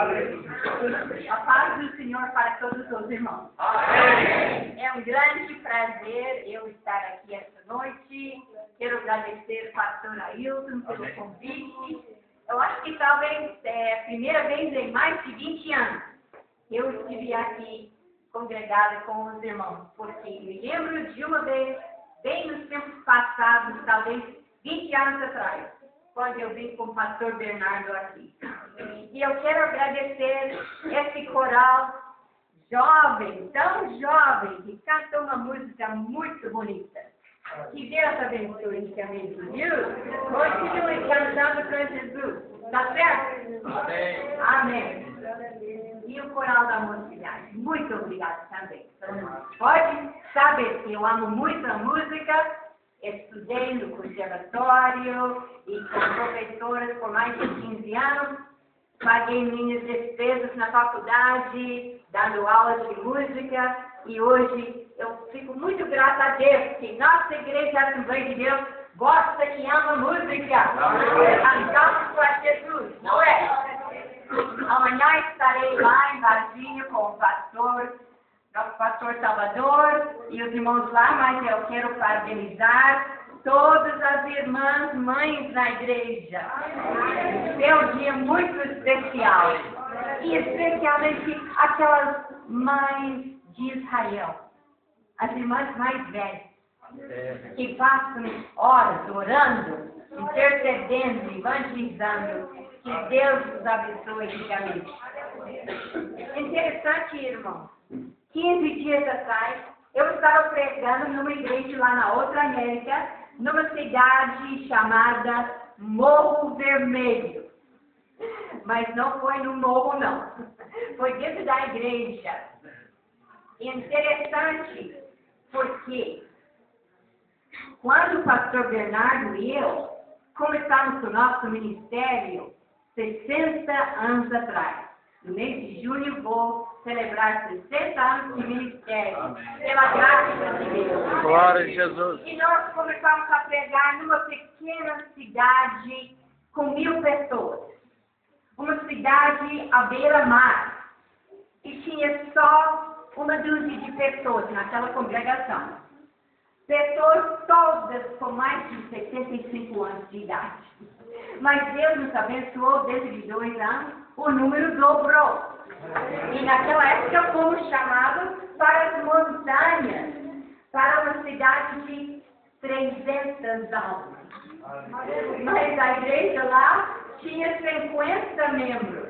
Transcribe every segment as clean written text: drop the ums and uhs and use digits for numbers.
A paz do Senhor para todos os irmãos. É um grande prazer eu estar aqui esta noite. Quero agradecer ao pastor Ailton pelo convite. Eu acho que talvez é a primeira vez em mais de 20 anos eu estive aqui congregada com os irmãos, porque me lembro de uma vez, bem nos tempos passados, talvez 20 anos atrás, quando eu vim com o pastor Bernardo aqui. E eu quero agradecer esse coral jovem, tão jovem, que canta uma música muito bonita. Que Deus abençoe inicialmente, viu? Continue cantando para Jesus. Tá certo? Amém. E o coral da mocidade. Muito obrigada também. Pode saber que eu amo muito a música. Estudei no conservatório e com professoras por mais de 15 anos. Paguei minhas despesas na faculdade, dando aulas de música. E hoje eu fico muito grata a Deus que nossa Igreja Assembleia de Deus gosta e ama música. Cantamos para Jesus, não é? Amanhã estarei lá em Varginha com o pastor, nosso pastor Salvador e os irmãos lá, mas eu quero parabenizar todas as irmãs mães na igreja. É um dia muito especial. E especialmente aquelas mães de Israel, as irmãs mais velhas, que passam horas orando, intercedendo, evangelizando. Que Deus os abençoe ricamente. Interessante, irmão. 15 dias atrás, eu estava pregando numa igreja lá na outra América, numa cidade chamada Morro Vermelho. Mas não foi no morro, não. Foi dentro da igreja. Interessante, porque quando o pastor Bernardo e eu começamos o nosso ministério, 60 anos atrás, no mês de junho, vou celebrar 60 anos de ministério, pela graça de Deus. Glória a Jesus. E nós começamos a pregar numa pequena cidade com 1000 pessoas. Uma cidade à beira-mar. E tinha só uma dúzia de pessoas naquela congregação. Pessoas todas com mais de 75 anos de idade. Mas Deus nos abençoou desde 2 anos, o número dobrou. E naquela época fomos chamados para as montanhas, para uma cidade de 300 almas. Mas a igreja lá tinha 50 membros.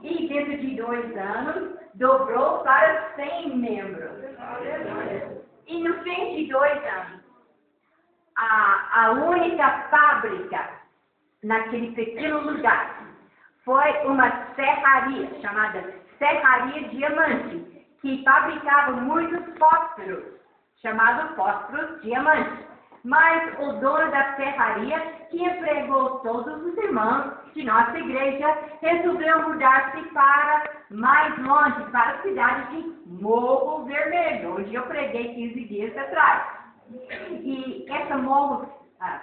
E dentro de 2 anos, dobrou para 100 membros. E no fim de 2 anos, a única fábrica naquele pequeno lugar foi uma serraria, chamada Serraria Diamante, que fabricava muitos fósforos, chamados fósforos diamantes. Mas o dono da serraria, que empregou todos os irmãos de nossa igreja, resolveu mudar-se para mais longe, para a cidade de Morro Vermelho, onde eu preguei 15 dias atrás. E essa Morro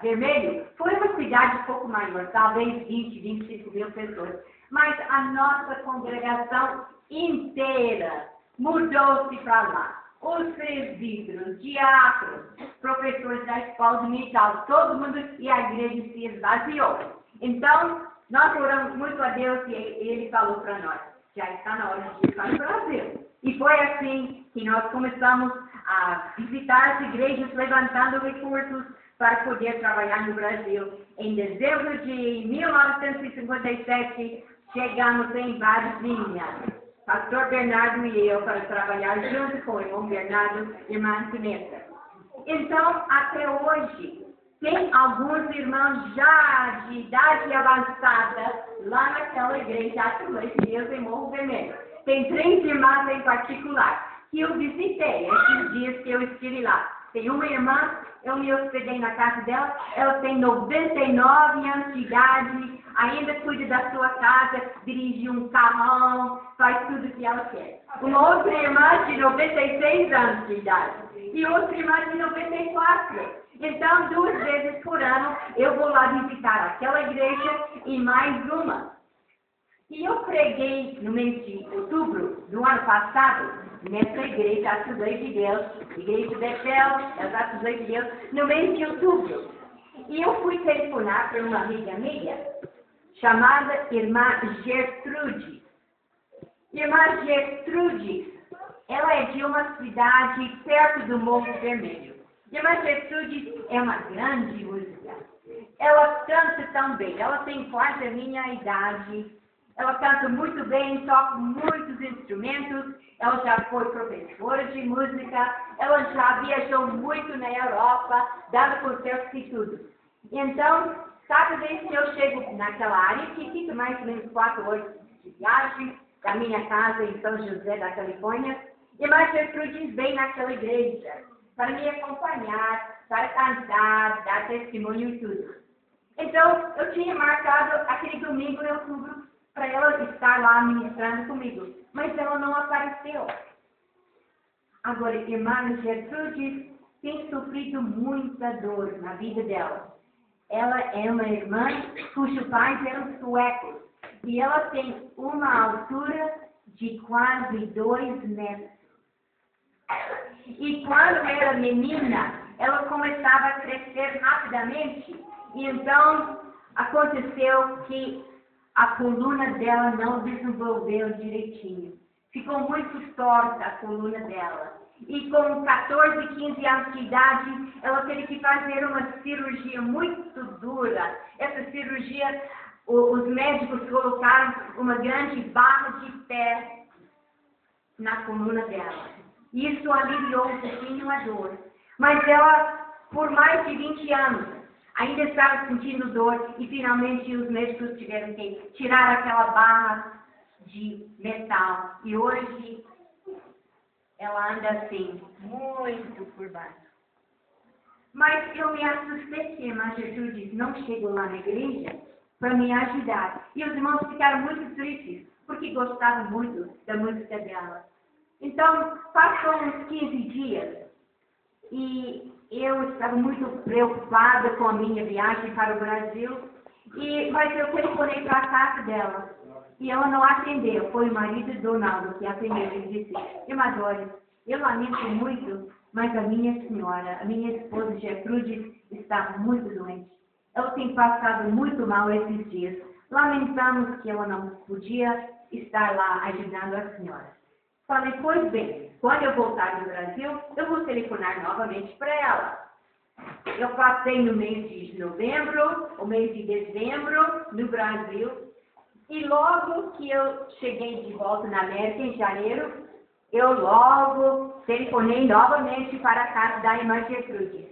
Vermelho foi uma cidade um pouco maior, talvez 20, 25 mil pessoas. Mas a nossa congregação inteira mudou-se para lá. Os presbíteros, diáconos, professores da escola dominical, todo mundo, e a igreja se esvaziou. Então, nós oramos muito a Deus e Ele falou para nós, já está na hora de ir para o Brasil. E foi assim que nós começamos a visitar as igrejas, levantando recursos para poder trabalhar no Brasil. Em dezembro de 1957, chegamos em Varginha. Pastor Bernardo e eu, para trabalhar junto com o irmão Bernardo e irmã Antoneta. Então, até hoje, tem alguns irmãos já de idade avançada lá naquela igreja, Assembleia de Deus em Morro Vermelho. Tem 3 irmãs em particular, que eu visitei esses dias que eu estive lá. Tem uma irmã, eu me hospedei na casa dela, ela tem 99 anos de idade, ainda cuida da sua casa, dirige um carrão, faz tudo o que ela quer. Uma outra irmã de 96 anos de idade e outra irmã de 94. Então, 2 vezes por ano, eu vou lá visitar aquela igreja e mais uma. E eu preguei no mês de outubro do ano passado, nessa igreja Assembleia de Deus, Igreja Betel, das Assembleias de Deus, no mês de outubro. E eu fui telefonar para uma amiga minha, chamada Irmã Gertrude. Irmã Gertrude, ela é de uma cidade perto do Morro Vermelho. Irmã Gertrude é uma grande música. Ela canta tão bem, ela tem quase a minha idade. Ela canta muito bem, toca muitos instrumentos, ela já foi professora de música, ela já viajou muito na Europa, dando concertos e tudo. Então, cada vez que eu chego naquela área, que fica mais ou menos 4 horas de viagem da minha casa em São José da Califórnia, Irmã Gertrude vem naquela igreja para me acompanhar, para cantar, dar testemunho e tudo. Então, eu tinha marcado aquele domingo em outubro para ela estar lá ministrando comigo, mas ela não apareceu. Agora, irmã Gertrude tem sofrido muita dor na vida dela. Ela é uma irmã cujos pais eram suecos e ela tem uma altura de quase 2 metros. E quando era menina, ela começava a crescer rapidamente e então aconteceu que a coluna dela não desenvolveu direitinho. Ficou muito torta a coluna dela. E com 14, 15 anos de idade, ela teve que fazer uma cirurgia muito dura. Essa cirurgia, os médicos colocaram uma grande barra de pé na coluna dela. Isso aliviou um pouquinho a dor. Mas ela, por mais de 20 anos, ainda estava sentindo dor e finalmente os médicos tiveram que tirar aquela barra de metal. E hoje ela anda assim, muito por baixo. Mas eu me assustei que a irmã Gertrude não chegou lá na igreja para me ajudar. E os irmãos ficaram muito tristes, porque gostavam muito da música dela. Então, passou uns 15 dias e eu estava muito preocupada com a minha viagem para o Brasil, mas eu telefonei para a casa dela e ela não atendeu. Foi o marido Donaldo que atendeu. Ele disse: Irmã Doris, eu lamento muito, mas a minha senhora, a minha esposa Gertrude, está muito doente. Ela tem passado muito mal esses dias. Lamentamos que ela não podia estar lá ajudando a senhora. Falei: pois bem, quando eu voltar do Brasil, eu vou telefonar novamente para ela. Eu passei no mês de novembro, o mês de dezembro, no Brasil, e logo que eu cheguei de volta na América, em janeiro, eu logo telefonei novamente para a casa da irmã Gertrude.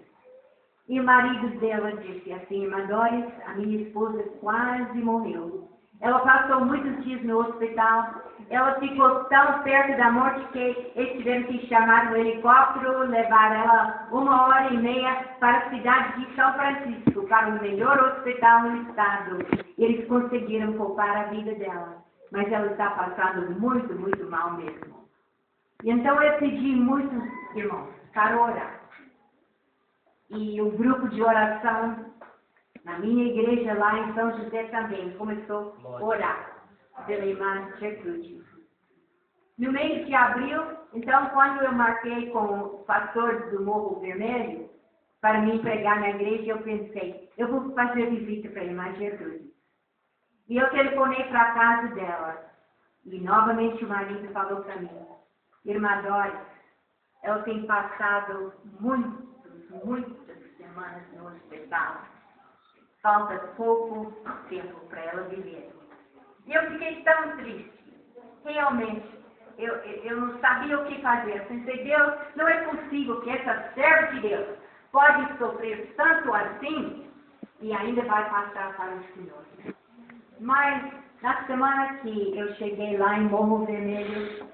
E o marido dela disse assim: Irmã Doris, a minha esposa quase morreu. Ela passou muitos dias no hospital. Ela ficou tão perto da morte que eles tiveram que chamar um helicóptero, levar ela 1h30 para a cidade de São Francisco, para o melhor hospital no estado. Eles conseguiram poupar a vida dela. Mas ela está passando muito, muito mal mesmo. E então eu pedi muitos irmãos para orar. E o grupo de oração na minha igreja lá em São José também começou a orar pela irmã Gertrude. No mês de abril, então, quando eu marquei com o pastor do Morro Vermelho para me pregar na igreja, eu pensei: eu vou fazer visita para a irmã Gertrude. E eu telefonei para a casa dela. E novamente o marido falou para mim: Irmã Doris, ela tem passado muitas semanas no hospital. Falta pouco tempo para ela viver. E eu fiquei tão triste. Realmente, eu não sabia o que fazer. Eu pensei: Deus, não é possível que essa serva de Deus pode sofrer tanto assim e ainda vai passar para o Senhor. Mas, na semana que eu cheguei lá em Morro Vermelho,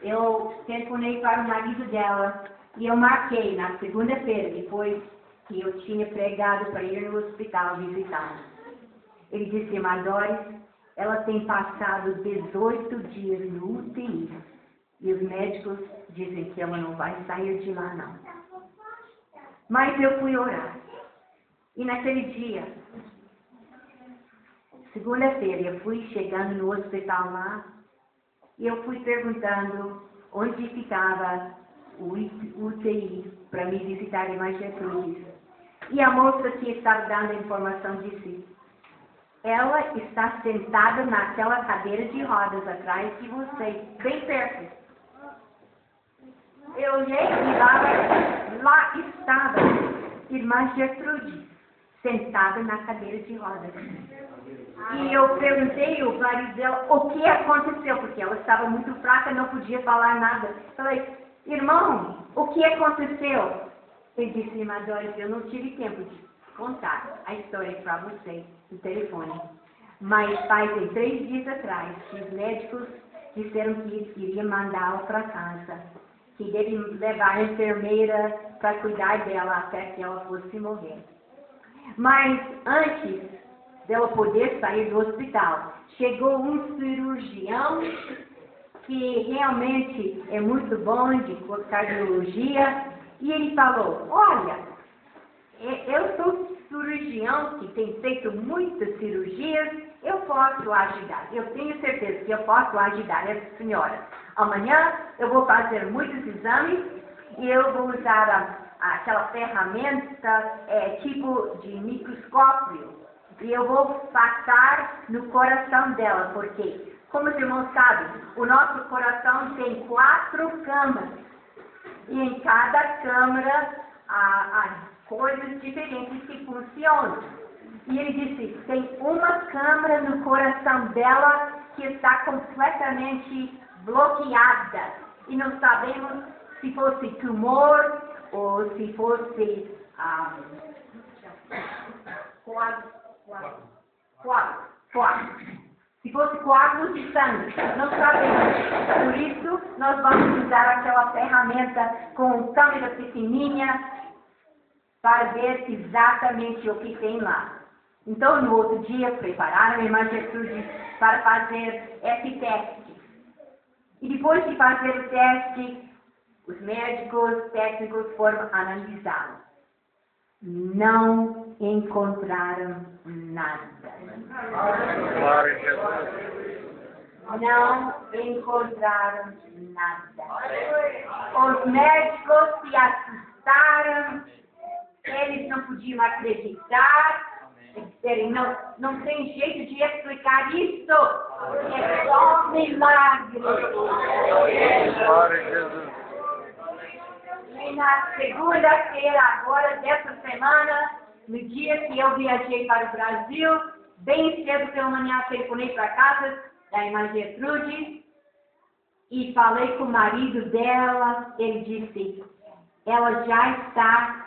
eu telefonei para o marido dela e eu marquei na segunda-feira, depois que eu tinha pregado para ir no hospital visitá-la. Ele disse: Irmã Doris, ela tem passado 18 dias no UTI e os médicos dizem que ela não vai sair de lá, não. Mas eu fui orar. E naquele dia, Segunda-feira eu fui chegando no hospital lá e eu fui perguntando onde ficava o UTI para me visitar a irmã Gertrudes. E a moça que estava dando a informação disse: ela está sentada naquela cadeira de rodas atrás de você, bem perto. Eu olhei e lá estava irmã Gertrudes, sentada na cadeira de rodas. E eu perguntei ao marido dela o que aconteceu, porque ela estava muito fraca, não podia falar nada. Falei: irmão, o que aconteceu? Ele disse: irmã Doris, eu não tive tempo de contar a história para você no telefone. Mas faz 3 dias atrás, os médicos disseram que iriam mandá-la para casa, que devem levar a enfermeira para cuidar dela até que ela fosse morrer. Mas antes dela poder sair do hospital, chegou um cirurgião que realmente é muito bom de cardiologia, e ele falou: olha, eu sou cirurgião que tem feito muitas cirurgias, eu posso ajudar. Eu tenho certeza que eu posso ajudar essa senhora. Amanhã eu vou fazer muitos exames e eu vou usar aquela ferramenta tipo de microscópio e eu vou passar no coração dela, porque, como os irmãos sabem, o nosso coração tem 4 câmaras e em cada câmara há coisas diferentes que funcionam. E ele disse: tem uma câmara no coração dela que está completamente bloqueada. E não sabemos se fosse tumor ou se fosse se fosse coágulos de sangue. Não sabemos. Por isso, nós vamos usar aquela ferramenta com câmera pequenininha para ver exatamente o que tem lá. Então, no outro dia, prepararam a irmã Gertrudes para fazer esse teste. E depois de fazer o teste, os médicos técnicos foram analisá-lo. Não encontraram nada. Não encontraram nada. Os médicos se assustaram, eles não podiam acreditar. Não tem jeito de explicar isso. É só um milagre. E na segunda-feira, agora, dessa semana, no dia que eu viajei para o Brasil, bem cedo pela manhã, telefonei para a casa da irmã Gertrude e falei com o marido dela. Ele disse: ela já está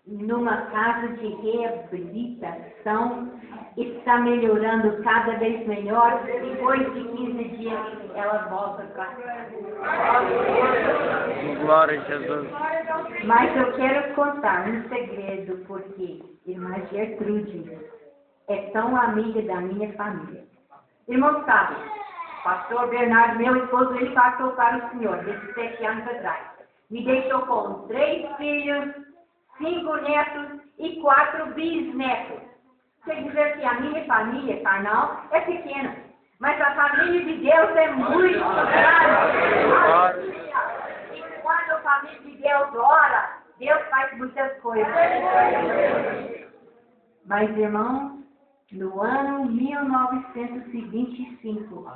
numa casa de reabilitação, está melhorando cada vez melhor. Depois de 15 dias, ela volta para casa. Glória a Jesus. Mas eu quero contar um segredo, porque irmã Gertrude é tão amiga da minha família. Irmão sabe, pastor Bernardo, meu esposo, ele passou para o Senhor 17 anos atrás. Me deixou com 3 filhos, 5 netos e 4 bisnetos. Quer dizer que a minha família carnal é pequena, mas a família de Deus é muito grande. E quando a família de Deus ora, Deus faz muitas coisas. Mas, irmão, no ano 1925,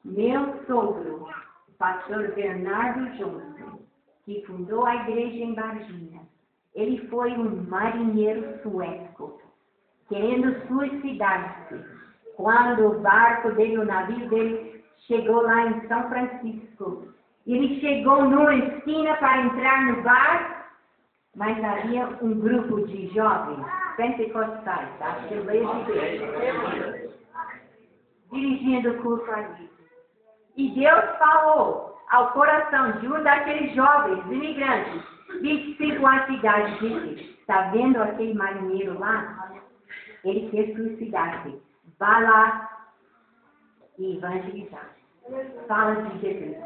meu sogro, o pastor Bernardo Johnson, que fundou a igreja em Varginha, ele foi um marinheiro sueco, querendo suicidar-se, quando o barco dele, o navio dele, chegou lá em São Francisco. Ele chegou numa esquina para entrar no bar, mas havia um grupo de jovens pentecostais, da Assembleia de Deus, dirigindo o culto ali. E Deus falou ao coração de um daqueles jovens imigrantes, 25 anos de idade, disse: está vendo aquele marinheiro lá? Ele quer suicidar-se. Vá lá e evangelizar. Fala de Jesus.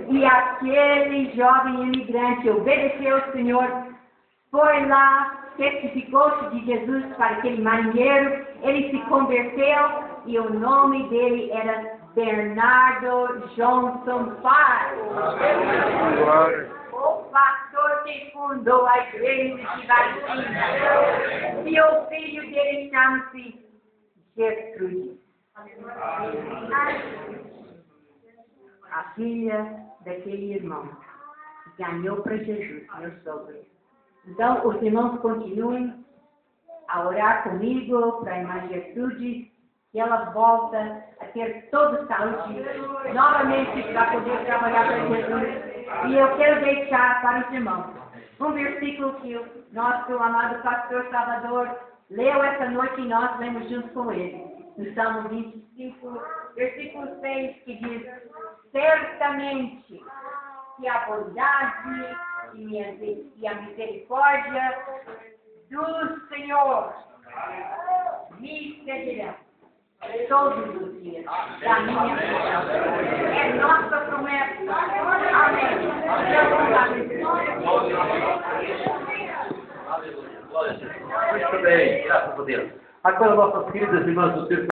E aquele jovem imigrante obedeceu ao Senhor, foi lá, testificou-se de Jesus para aquele marinheiro, ele se converteu e o nome dele era Bernardo Johnson Paz. O pastor que fundou a igreja de Varginha. E o filho dele chama-se Gertrude. A filha daquele irmão que ganhou para Jesus, meu sogro. Então, os irmãos continuem a orar comigo para a irmã Gertrude, que ela volta a ter toda saúde novamente para poder trabalhar para Jesus. E eu quero deixar para os irmãos um versículo que o nosso amado pastor Salvador leu essa noite e nós lemos junto com ele. No Salmo 25, versículo 6, que diz: certamente que a bondade e a misericórdia do Senhor me seguirão todos os dias da minha vida. É nossa promessa. Amém. Muito bem, graças a Deus. Agora, nossas queridas irmãs do